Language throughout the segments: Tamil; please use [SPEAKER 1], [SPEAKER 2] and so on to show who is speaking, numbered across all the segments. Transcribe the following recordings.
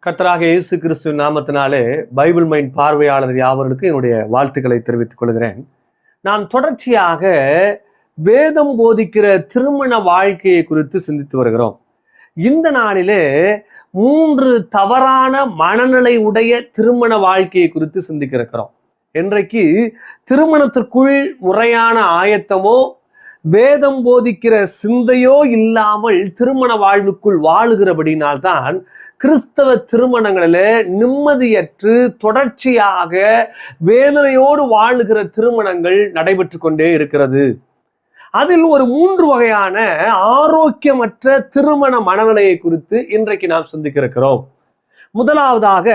[SPEAKER 1] கர்த்தராக இயேசு கிறிஸ்துவின் நாமத்தினாலே பைபிள் மைண்ட் பார்வையாளர் யாவர்களுக்கு என்னுடைய வாழ்த்துக்களை தெரிவித்துக் கொள்கிறேன். நான் தொடர்ச்சியாக வேதம் போதிக்கிற திருமண வாழ்க்கையை குறித்து சிந்தித்து வருகிறோம். இந்த நாளிலே 3 தவறான மனநிலை உடைய திருமண வாழ்க்கையை குறித்து சிந்திக்க இருக்கிறோம். இன்றைக்கு திருமணத்திற்குள் முறையான ஆயத்தமோ வேதம் போதிக்கிற சிந்தையோ இல்லாமல் திருமண வாழ்வுக்குள் வாழுகிறபடினால்தான் கிறிஸ்தவ திருமணங்களிலே நிம்மதியற்று தொடர்ச்சியாக வேதனையோடு வாழுகிற திருமணங்கள் நடைபெற்று கொண்டே இருக்கிறது. அதில் ஒரு 3 வகையான ஆரோக்கியமற்ற திருமண மனநிலையை குறித்து இன்றைக்கு நாம் சிந்திக்க இருக்கிறோம். முதலாவதாக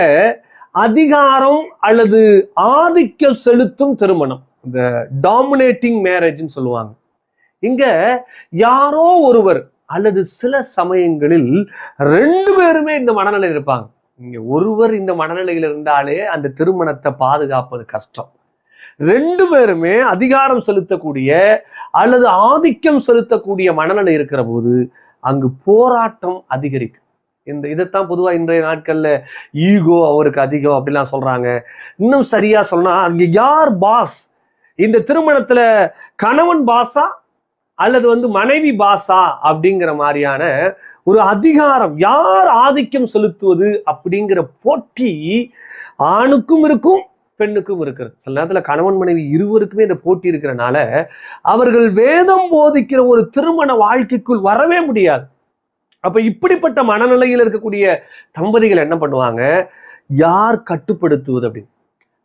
[SPEAKER 1] அதிகாரம் அல்லது ஆதிக்கம் செலுத்தும் திருமணம், இந்த டாமினேட்டிங் மேரேஜ்னு சொல்லுவாங்க. இங்க யாரோ ஒருவர் அல்லது சில சமயங்களில் 2 பேருமே இந்த மனநிலையில் இருப்பாங்க. இங்க ஒருவர் இந்த மனநிலையில் இருந்தாலே அந்த திருமணத்தை பாதுகாப்பது கஷ்டம். 2 பேருமே அதிகாரம் செலுத்தக்கூடிய அல்லது ஆதிக்கம் செலுத்தக்கூடிய மனநிலை இருக்கிற போது அங்கு போராட்டம் அதிகரிக்கும். இதைத்தான் பொதுவா இன்றைய நாட்கள்ல ஈகோ அவருக்கு அதிகம் அப்படிலாம் சொல்றாங்க. இன்னும் சரியா சொன்னா அங்க யார் பாஸ்? இந்த திருமணத்துல கணவன் பாஸா அல்லது மனைவி பாஸா அப்படிங்கிற மாதிரியான ஒரு அதிகாரம், யார் ஆதிக்கம் செலுத்துவது அப்படிங்கிற போட்டி ஆணுக்கும் இருக்கும் பெண்ணுக்கும் இருக்கிறது. சில நேரத்துல கணவன் மனைவி இருவருக்குமே இந்த போட்டி இருக்கிறனால அவர்கள் வேதம் போதிக்கிற ஒரு திருமண வாழ்க்கைக்குள் வரவே முடியாது. அப்ப இப்படிப்பட்ட மனநிலையில் இருக்கக்கூடிய தம்பதிகள் என்ன பண்ணுவாங்க? யார் கட்டுப்படுத்துவது அப்படின்னு.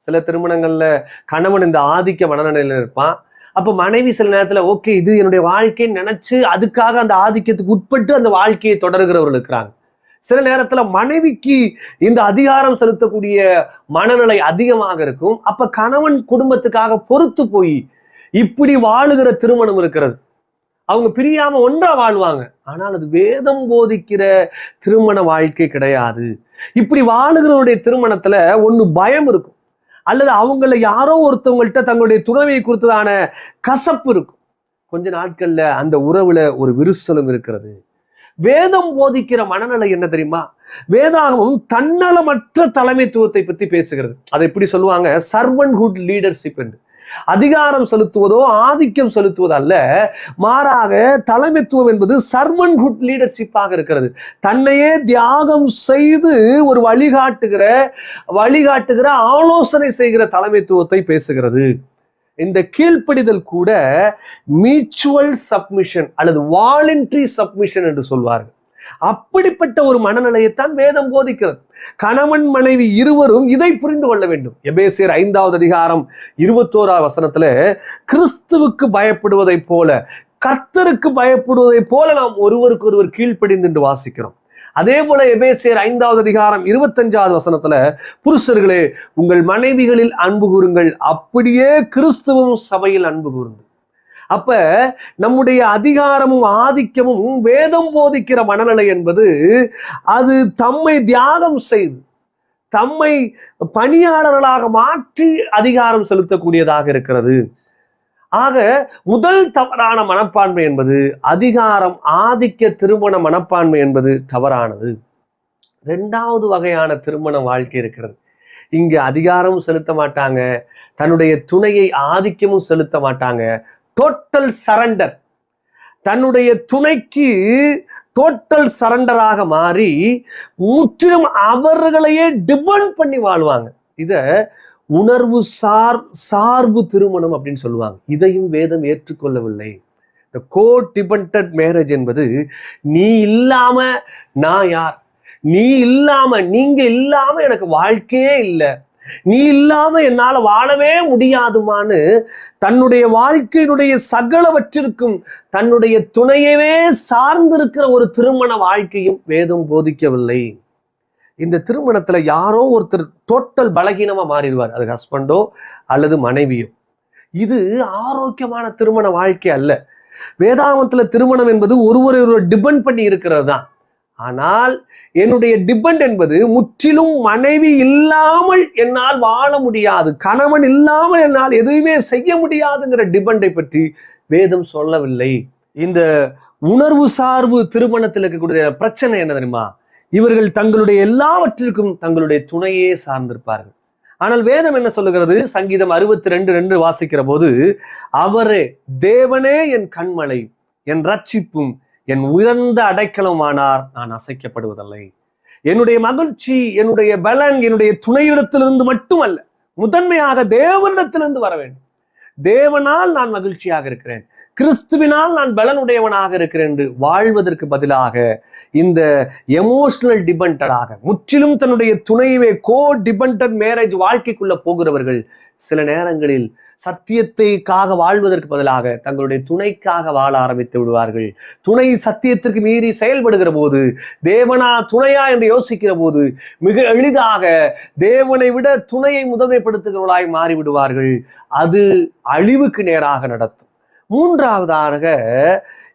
[SPEAKER 1] சில திருமணங்கள்ல கணவன் இந்த ஆதிக்க மனநிலையில இருப்பான். அப்ப மனைவி சில நேரத்துல ஓகே இது என்னுடைய வாழ்க்கைன்னு நினைச்சு அதுக்காக அந்த ஆதிக்கத்துக்கு உட்பட்டு அந்த வாழ்க்கையை தொடர்கிறவர்கள் இருக்கிறாங்க. சில நேரத்துல மனைவிக்கு இந்த அதிகாரம் செலுத்தக்கூடிய மனநிலை அதிகமாக இருக்கும். அப்ப கணவன் குடும்பத்துக்காக பொறுத்து போய் இப்படி வாழுகிற திருமணம் இருக்கிறது. அவங்க பிரியாம ஒன்றா வாழ்வாங்க. ஆனால் அது வேதம் போதிக்கிற திருமண வாழ்க்கை கிடையாது. இப்படி வாழுகிறவருடைய திருமணத்துல ஒண்ணு பயம் இருக்கும், அல்லது அவங்கள யாரோ ஒருத்தவங்கள்ட்ட தங்களுடைய துணைவியை குறித்ததான கசப்பு இருக்கும். கொஞ்ச நாட்கள்ல அந்த உறவுல ஒரு விரிசலும் இருக்கிறது. வேதம் போதிக்கிற மனநிலை என்ன தெரியுமா? வேதாகமம் தன்னலமற்ற தலைமைத்துவத்தை பற்றி பேசுகிறது. அதை எப்படி சொல்லுவாங்க? சர்வன்ஹுட் லீடர்ஷிப் என்று. அதிகாரம் செலுத்துவதோ ஆதிக்கம் செலுத்துவதோ அல்ல, மாறாக தலைமைத்துவம் என்பது சர்வன்ஹுட் லீடர்ஷிப்பாக இருக்கிறது. தன்னையே தியாகம் செய்து ஒரு வழிகாட்டுகிற ஆலோசனை செய்கிற தலைமைத்துவத்தை பேசுகிறது. இந்த கீழ்ப்படிதல் கூட மியூச்சுவல் சப்மிஷன் அல்லது வாலண்டரி சப்மிஷன் என்று சொல்வார்கள். அப்படிப்பட்ட ஒரு மனநிலையைத்தான் வேதம் போதிக்கிறது. கணவன் மனைவி இருவரும் இதை புரிந்து கொள்ள வேண்டும். எபேசியர் 5வது அதிகாரம் 21வது வசனத்துல கிறிஸ்துவுக்கு பயப்படுவதை போல கர்த்தருக்கு பயப்படுவதை போல நாம் ஒருவருக்கு ஒருவர் கீழ்ப்படிந்து என்று வாசிக்கிறோம். அதே போல எபேசியர் 5வது அதிகாரம் 25வது வசனத்துல புருஷர்களே உங்கள் மனைவிகளில் அன்பு கூறுங்கள், அப்படியே கிறிஸ்துவும் சபையில் அன்பு கூறுங்கள். அப்ப நம்முடைய அதிகாரமும் ஆதிக்கமும் வேதம் போதிக்கிற மனநிலை என்பது அது தம்மை தியாகம் செய்து தம்மை பணியாளர்களாக மாற்றி அதிகாரம் செலுத்தக்கூடியதாக இருக்கிறது. ஆக முதல் தவறான மனப்பான்மை என்பது அதிகாரம் ஆதிக்க திருமண மனப்பான்மை என்பது தவறானது. 2வது வகையான திருமண வாழ்க்கை இருக்கிறது. இங்கு அதிகாரமும் செலுத்த மாட்டாங்க, தன்னுடைய துணையை ஆதிக்கமும் செலுத்த மாட்டாங்க. டோட்டல் சரண்டர், தன்னுடைய துணைக்கு டோட்டல் சரண்டராக மாறி முற்றிலும் அவர்களையே டிபெண்ட் பண்ணி வாழ்வாங்க. இத உணர்வு சார்பு திருமணம் அப்படின்னு சொல்லுவாங்க. இதையும் வேதம் ஏற்றுக்கொள்ளவில்லை. இந்த கோ டிபெண்டட் மேரேஜ் என்பது நீ இல்லாம நான் யார், நீங்க இல்லாம எனக்கு வாழ்க்கையே இல்லை, நீ இல்லாம என்னால வாழவே முடியாதுமான்னு தன்னுடைய வாழ்க்கையினுடைய சகலவற்றிற்கும் தன்னுடைய துணையவே சார்ந்திருக்கிற ஒரு திருமண வாழ்க்கையும் வேதம் போதிக்கவில்லை. இந்த திருமணத்துல யாரோ ஒருத்தர் டோட்டல் பலகீனமா மாறிடுவார், அது ஹஸ்பண்டோ அல்லது மனைவியோ. இது ஆரோக்கியமான திருமண வாழ்க்கை அல்ல. வேதாகமத்துல திருமணம் என்பது ஒருவரை டிபெண்ட் பண்ணி இருக்கிறது தான். ஆனால் என்னுடைய டிபெண்ட் என்பது முற்றிலும் மனைவி இல்லாமல் என்னால் வாழ முடியாது, கணவன் இல்லாமல் என்னால் எதுவுமே செய்ய முடியாதுங்கிற டிபெண்டை பற்றி வேதம் சொல்லவில்லை. இந்த உணர்வு சார்பு திருமணத்தில் இருக்கக்கூடிய பிரச்சனை என்ன தெரியுமா? இவர்கள் தங்களுடைய எல்லாவற்றிற்கும் தங்களுடைய துணையே சார்ந்திருப்பார்கள். ஆனால் வேதம் என்ன சொல்லுகிறது? சங்கீதம் 62:2 வாசிக்கிற போது, அவரே தேவனே என் கண்மலை, என் ரட்சிப்பும், என் உயர்ந்த அடைக்கலமானார், நான் அசைக்கப்படுவதில்லை. என்னுடைய மகிழ்ச்சி, என்னுடைய பலன், என்னுடைய துணையிடத்திலிருந்து மட்டுமல்ல, முதன்மையாக தேவனிடத்திலிருந்து வர வேண்டும். தேவனால் நான் மகிழ்ச்சியாக இருக்கிறேன், கிறிஸ்துவினால் நான் பலனுடையவனாக இருக்கிறேன் என்று வாழ்வதற்கு பதிலாக இந்த எமோஷனல் டிபெண்டடாக, முற்றிலும் தன்னுடைய துணையவே கோ டிபெண்டட் மேரேஜ் வாழ்க்கைக்குள்ள போகிறவர்கள் சில நேரங்களில் சத்தியத்தைக்காக வாழ்வதற்கு பதிலாக தங்களுடைய துணைக்காக வாழ ஆரம்பித்து விடுவார்கள். துணை சத்தியத்திற்கு மீறி செயல்படுகிற போது, தேவனா துணையா என்று யோசிக்கிற போது மிக எளிதாக தேவனை விட துணையை முதன்மைப்படுத்துகிறவர்களாய் மாறிவிடுவார்கள். அது அழிவுக்கு நேராக நடத்தும். மூன்றாவதாக,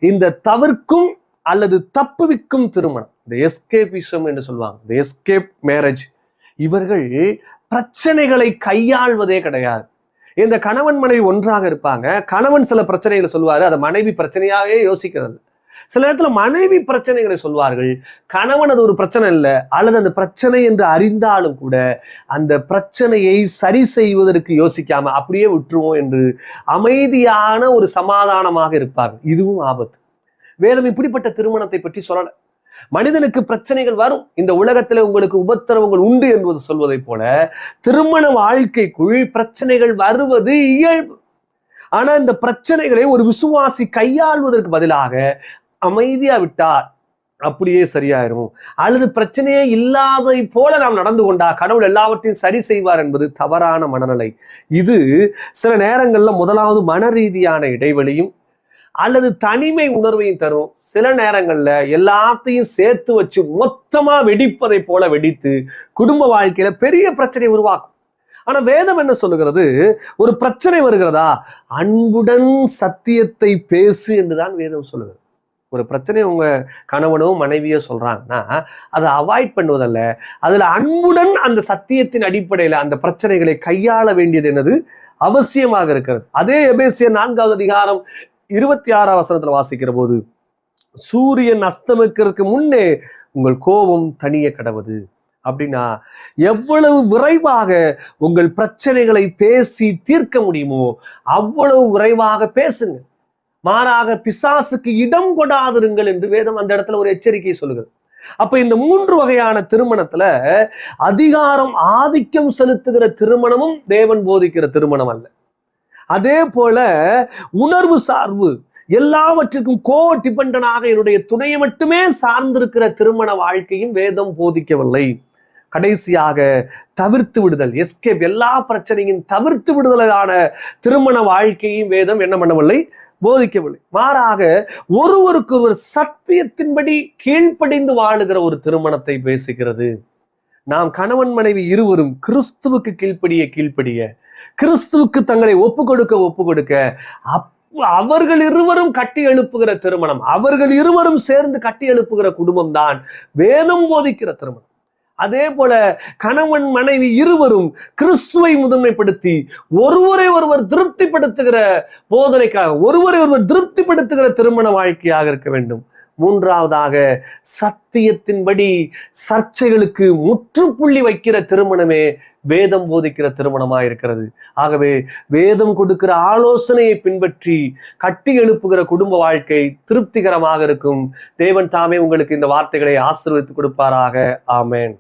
[SPEAKER 1] இந்த தவிர்க்கும் அல்லது தப்புவிக்கும் திருமணம், இந்த எஸ்கேபிசம் என்று சொல்லுவாங்க, இந்த எஸ்கேப் மேரேஜ். இவர்கள் பிரச்சனைகளை கையாள்வதே கிடையாது. இந்த கணவன் மனைவி ஒன்றாக இருப்பாங்க. கணவன் சில பிரச்சனைகளை சொல்லுவாரு, அதை மனைவி பிரச்சனையாவே யோசிக்கிறது. சில நேரத்துல மனைவி பிரச்சனைகளை சொல்வார்கள், கணவன் அது ஒரு பிரச்சனை இல்லை, அல்லது அந்த பிரச்சனை என்று அறிந்தாலும் கூட அந்த பிரச்சனையை சரி செய்வதற்கு யோசிக்காம அப்படியே விட்டுருவோம் என்று அமைதியான ஒரு சமாதானமாக இருப்பார்கள். இதுவும் ஆபத்து. வேதம் இப்படிப்பட்ட திருமணத்தை பற்றி சொல்லல. மனிதனுக்கு பிரச்சனைகள் வரும், இந்த உலகத்துல உங்களுக்கு உபத்திரவங்கள் உண்டு என்பது சொல்வதை போல திருமண வாழ்க்கைக்குள் பிரச்சனைகள் வருவது இயல்பு. ஆனா இந்த பிரச்சனைகளை ஒரு விசுவாசி கையாள்வதற்கு பதிலாக அமைதியா விட்டார் அப்படியே சரியாயிரும், அல்லது பிரச்சனையே இல்லாதை போல நாம் நடந்து கொண்டா கடவுள் எல்லாவற்றையும் சரி செய்வார் என்பது தவறான மனநிலை. இது சில நேரங்கள்ல முதலாவது மன ரீதியான இடைவெளியும் அல்லது தனிமை உணர்வையும் தரும். சில நேரங்கள்ல எல்லாத்தையும் சேர்த்து வச்சு மொத்தமா வெடிப்பதை போல வெடித்து குடும்ப வாழ்க்கையில பெரிய பிரச்சனை உருவாக்கும். ஆனா வேதம் என்ன சொல்லுகிறது? ஒரு பிரச்சனை வருகிறதா, அன்புடன் சத்தியத்தை பேசு என்றுதான் வேதம் சொல்லுகிறது. ஒரு பிரச்சனை உங்க கணவனோ மனைவியோ சொல்றாங்கன்னா அதை அவாய்ட் பண்ணுவதல்ல, அதுல அன்புடன் அந்த சத்தியத்தின் அடிப்படையில அந்த பிரச்சனைகளை கையாள வேண்டியது என்னது அவசியமாக இருக்கிறது. அதே எபேசியர் 4வது அதிகாரம் 26ஆம் வசனத்துல வாசிக்கிற போது, சூரியன் அஸ்தமிக்கிறதுக்கு முன்னே உங்கள் கோபம் தணிய கடவது. அப்படின்னா எவ்வளவு விரைவாக உங்கள் பிரச்சனைகளை பேசி தீர்க்க முடியுமோ அவ்வளவு விரைவாக பேசுங்க. மாறாக பிசாசுக்கு இடம் கொடாதிருங்கள் என்று வேதம் அந்த இடத்துல ஒரு எச்சரிக்கையை சொல்லுகிறது. அப்ப இந்த 3 வகையான திருமணத்துல அதிகாரம் ஆதிக்கம் செலுத்துகிற திருமணமும் தேவன் போதிக்கிற திருமணம் அல்ல. அதே போல உணர்வு சார்பு, எல்லாவற்றுக்கும் கோ டிபெண்டனாக என்னுடைய துணையை மட்டுமே சார்ந்திருக்கிற திருமண வாழ்க்கையும் வேதம் போதிக்கவில்லை. கடைசியாக தவிர்த்து விடுதல், எஸ்கேப், எல்லா பிரச்சனையும் தவிர்த்து விடுதலான திருமண வாழ்க்கையும் வேதம் என்ன பண்ணவில்லை, போதிக்கவில்லை. மாறாக ஒருவருக்கு ஒருவர் சத்தியத்தின்படி கீழ்ப்படிந்து வாழுகிற ஒரு திருமணத்தை பேசுகிறது. நாம் கணவன் மனைவி இருவரும் கிறிஸ்துவுக்கு கீழ்ப்படிய கிறிஸ்துவுக்கு தங்களை ஒப்பு கொடுக்க அவர்கள் இருவரும் கட்டி எழுப்புகிற திருமணம், அவர்கள் இருவரும் சேர்ந்து கட்டி எழுப்புகிற குடும்பம் தான் வேதம் போதிக்கிற திருமணம். அதே போல கணவன் மனைவி இருவரும் கிறிஸ்துவை முதன்மைப்படுத்தி ஒருவரை ஒருவர் திருப்திப்படுத்துகிற போதனைக்காக ஒருவரை ஒருவர் திருப்திப்படுத்துகிற திருமண வாழ்க்கையாக இருக்க வேண்டும். மூன்றாவதாக சத்தியத்தின்படி சர்ச்சைகளுக்கு முற்றுப்புள்ளி வைக்கிற திருமணமே வேதம் போதிக்கிற திருமணமாக இருக்கிறது. ஆகவே வேதம் கொடுக்கிற ஆலோசனையை பின்பற்றி கட்டி எழுப்புகிற குடும்ப வாழ்க்கை திருப்திகரமாக இருக்கும். தேவன் தாமே உங்களுக்கு இந்த வார்த்தைகளை ஆசீர்வதித்து கொடுப்பாராக. ஆமென்.